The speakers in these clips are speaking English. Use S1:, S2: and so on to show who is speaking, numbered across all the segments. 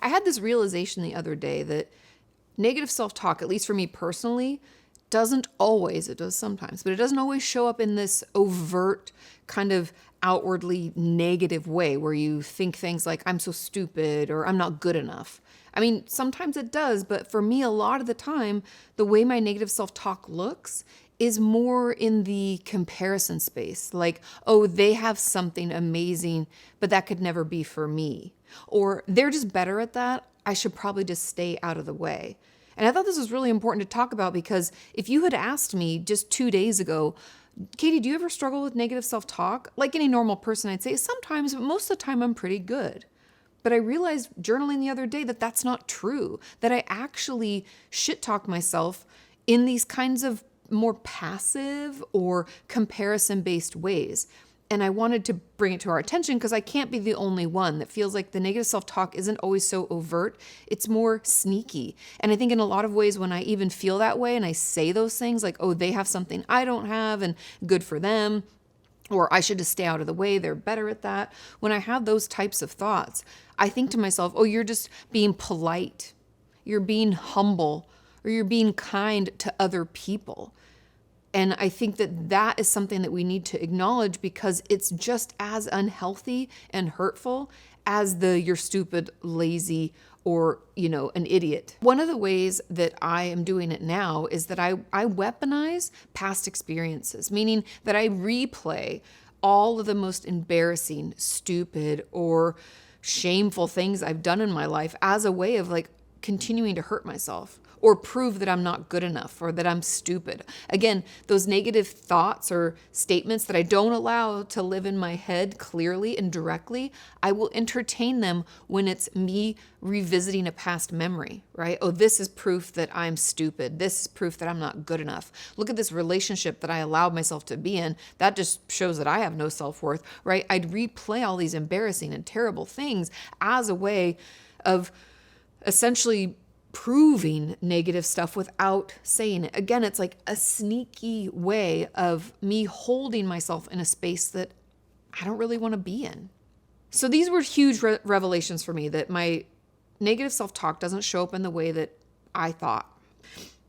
S1: I had this realization the other day that negative self-talk, at least for me personally, doesn't always, it does sometimes, but it doesn't always show up in this overt kind of outwardly negative way where you think things like, I'm so stupid or I'm not good enough. I mean, sometimes it does, but for me, a lot of the time, the way my negative self-talk looks is more in the comparison space. Like, oh, they have something amazing, but that could never be for me. Or they're just better at that. I should probably just stay out of the way. And I thought this was really important to talk about because if you had asked me just 2 days ago, Katie, do you ever struggle with negative self-talk? Like any normal person, I'd say sometimes, but most of the time I'm pretty good. But I realized journaling the other day that that's not true, that I actually shit-talk myself in these kinds of more passive or comparison-based ways. And I wanted to bring it to our attention because I can't be the only one that feels like the negative self-talk isn't always so overt. It's more sneaky. And I think in a lot of ways when I even feel that way and I say those things like, oh, they have something I don't have and good for them, or I should just stay out of the way, they're better at that. When I have those types of thoughts, I think to myself, oh, you're just being polite, you're being humble, or you're being kind to other people. And I think that that is something that we need to acknowledge because it's just as unhealthy and hurtful as the you're stupid, lazy, or, an idiot. One of the ways that I am doing it now is that I weaponize past experiences, meaning that I replay all of the most embarrassing, stupid, or shameful things I've done in my life as a way of like continuing to hurt myself or prove that I'm not good enough or that I'm stupid. Again, those negative thoughts or statements that I don't allow to live in my head clearly and directly, I will entertain them when it's me revisiting a past memory, right? Oh, this is proof that I'm stupid. This is proof that I'm not good enough. Look at this relationship that I allowed myself to be in. That just shows that I have no self-worth, right? I'd replay all these embarrassing and terrible things as a way of essentially proving negative stuff without saying it. Again, it's like a sneaky way of me holding myself in a space that I don't really want to be in. So these were huge revelations for me that my negative self-talk doesn't show up in the way that I thought.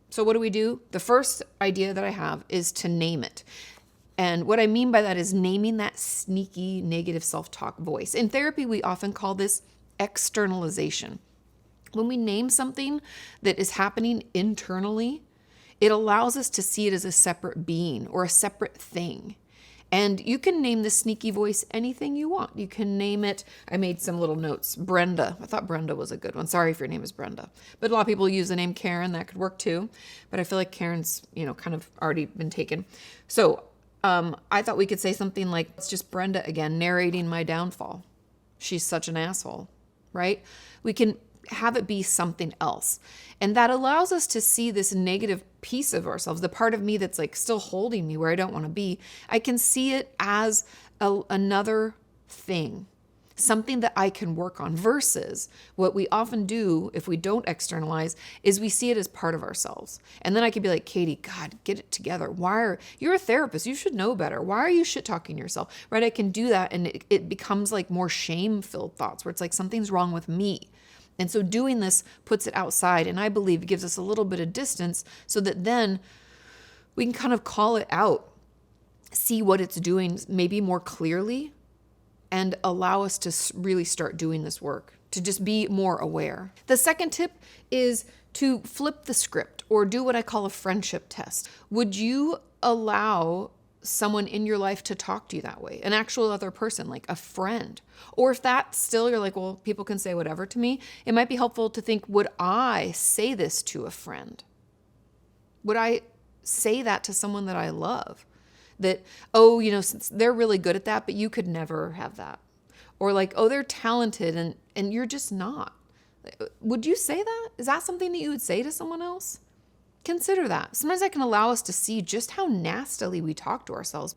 S1: So what do? The first idea that I have is to name it. And what I mean by that is naming that sneaky negative self-talk voice. In therapy, we often call this externalization. When we name something that is happening internally, it allows us to see it as a separate being or a separate thing. And you can name the sneaky voice anything you want. You can name it, I made some little notes, Brenda. I thought Brenda was a good one. Sorry if your name is Brenda. But a lot of people use the name Karen. That could work too. But I feel like Karen's, kind of already been taken. So I thought we could say something like, it's just Brenda again, narrating my downfall. She's such an asshole, right? We can have it be something else. And that allows us to see this negative piece of ourselves, the part of me that's like still holding me where I don't want to be. I can see it as another thing, something that I can work on versus what we often do if we don't externalize is we see it as part of ourselves. And then I could be like, Katie, God, get it together. You're a therapist. You should know better. Why are you shit talking yourself? Right? I can do that. And it becomes like more shame-filled thoughts where it's like something's wrong with me. And so doing this puts it outside, and I believe it gives us a little bit of distance so that then we can kind of call it out, see what it's doing maybe more clearly, and allow us to really start doing this work, to just be more aware. The second tip is to flip the script or do what I call a friendship test. Would you allow someone in your life to talk to you that way, an actual other person, like a friend? Or if that's still, you're like, well, people can say whatever to me, it might be helpful to think, would I say this to a friend? Would I say that to someone that I love? That, oh, since they're really good at that, but you could never have that. Or like, oh, they're talented and you're just not. Would you say that? Is that something that you would say to someone else? Consider that. Sometimes that can allow us to see just how nastily we talk to ourselves.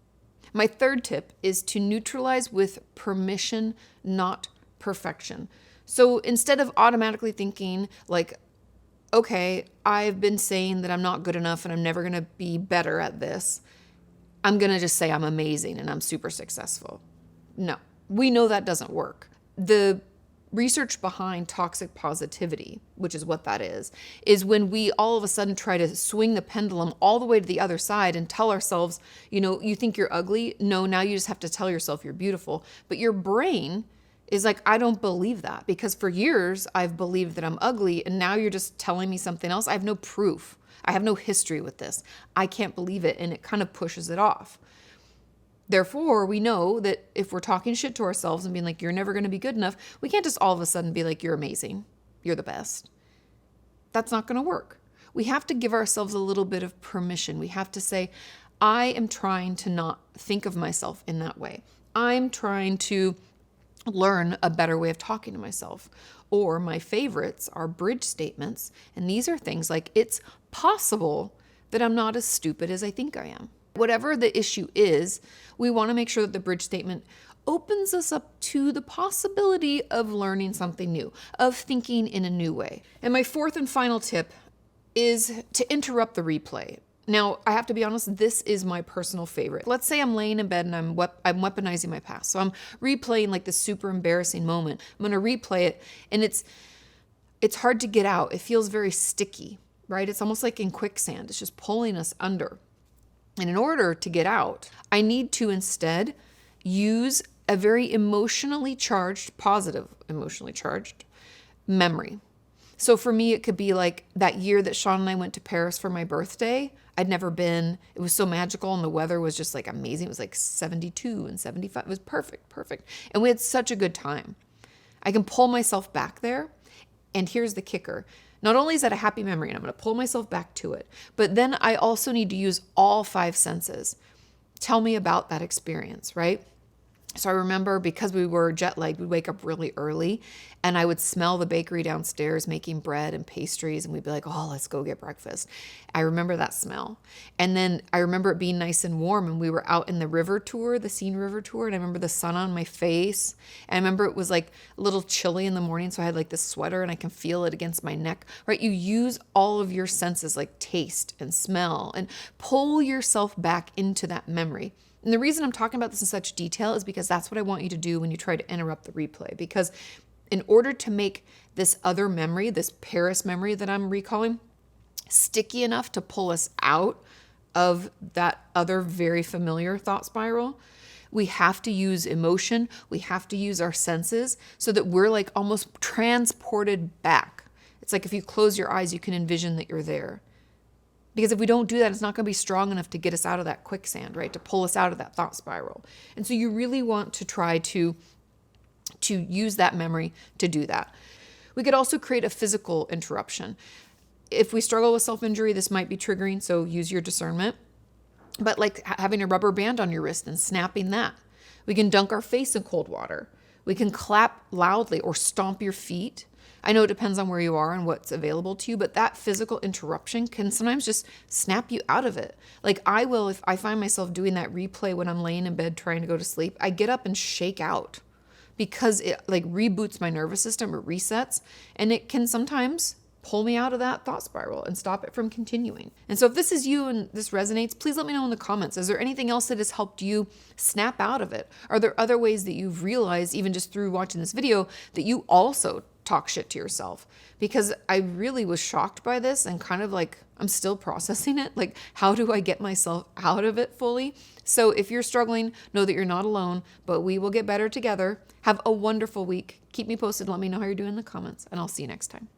S1: My third tip is to neutralize with permission, not perfection. So instead of automatically thinking like, okay, I've been saying that I'm not good enough and I'm never going to be better at this, I'm going to just say I'm amazing and I'm super successful. No, we know that doesn't work. The research behind toxic positivity, which is what that is when we all of a sudden try to swing the pendulum all the way to the other side and tell ourselves, you think you're ugly. No, now you just have to tell yourself you're beautiful. But your brain is like, I don't believe that, because for years I've believed that I'm ugly, and now you're just telling me something else. I have no proof. I have no history with this. I can't believe it, and it kind of pushes it off. Therefore, we know that if we're talking shit to ourselves and being like, you're never going to be good enough, we can't just all of a sudden be like, you're amazing, you're the best. That's not going to work. We have to give ourselves a little bit of permission. We have to say, I am trying to not think of myself in that way. I'm trying to learn a better way of talking to myself. Or my favorites are bridge statements. And these are things like, it's possible that I'm not as stupid as I think I am. Whatever the issue is, we want to make sure that the bridge statement opens us up to the possibility of learning something new, of thinking in a new way. And my fourth and final tip is to interrupt the replay. Now, I have to be honest, this is my personal favorite. Let's say I'm laying in bed and I'm weaponizing my past. So I'm replaying like this super embarrassing moment. I'm going to replay it, and it's hard to get out. It feels very sticky, right? It's almost like in quicksand. It's just pulling us under. And in order to get out, I need to instead use a very emotionally charged, positive emotionally charged memory. So for me, it could be like that year that Sean and I went to Paris for my birthday. I'd never been. It was so magical, and the weather was just like amazing. It was like 72 and 75. It was perfect. And we had such a good time. I can pull myself back there. And here's the kicker. Not only is that a happy memory, and I'm going to pull myself back to it, but then I also need to use all 5 senses. Tell me about that experience, right? So I remember, because we were jet lagged, we'd wake up really early, and I would smell the bakery downstairs making bread and pastries, and we'd be like, oh, let's go get breakfast. I remember that smell. And then I remember it being nice and warm, and we were out in the river tour, the Seine River tour, and I remember the sun on my face. And I remember it was like a little chilly in the morning, so I had like this sweater, and I can feel it against my neck, right? You use all of your senses, like taste and smell, and pull yourself back into that memory. And the reason I'm talking about this in such detail is because that's what I want you to do when you try to interrupt the replay. Because in order to make this other memory, this Paris memory that I'm recalling, sticky enough to pull us out of that other very familiar thought spiral, we have to use emotion. We have to use our senses so that we're like almost transported back. It's like if you close your eyes, you can envision that you're there. Because if we don't do that, it's not going to be strong enough to get us out of that quicksand, right? To pull us out of that thought spiral. And so you really want to try to use that memory to do that. We could also create a physical interruption. If we struggle with self-injury, this might be triggering, so use your discernment. But like having a rubber band on your wrist and snapping that. We can dunk our face in cold water. We can clap loudly or stomp your feet. I know it depends on where you are and what's available to you, but that physical interruption can sometimes just snap you out of it. Like I will, if I find myself doing that replay when I'm laying in bed trying to go to sleep, I get up and shake out because it like reboots my nervous system or resets, and it can sometimes pull me out of that thought spiral and stop it from continuing. And so if this is you and this resonates, please let me know in the comments. Is there anything else that has helped you snap out of it? Are there other ways that you've realized, even just through watching this video, that you also talk shit to yourself? Because I really was shocked by this and kind of like, I'm still processing it. Like, how do I get myself out of it fully? So if you're struggling, know that you're not alone, but we will get better together. Have a wonderful week. Keep me posted. Let me know how you're doing in the comments, and I'll see you next time.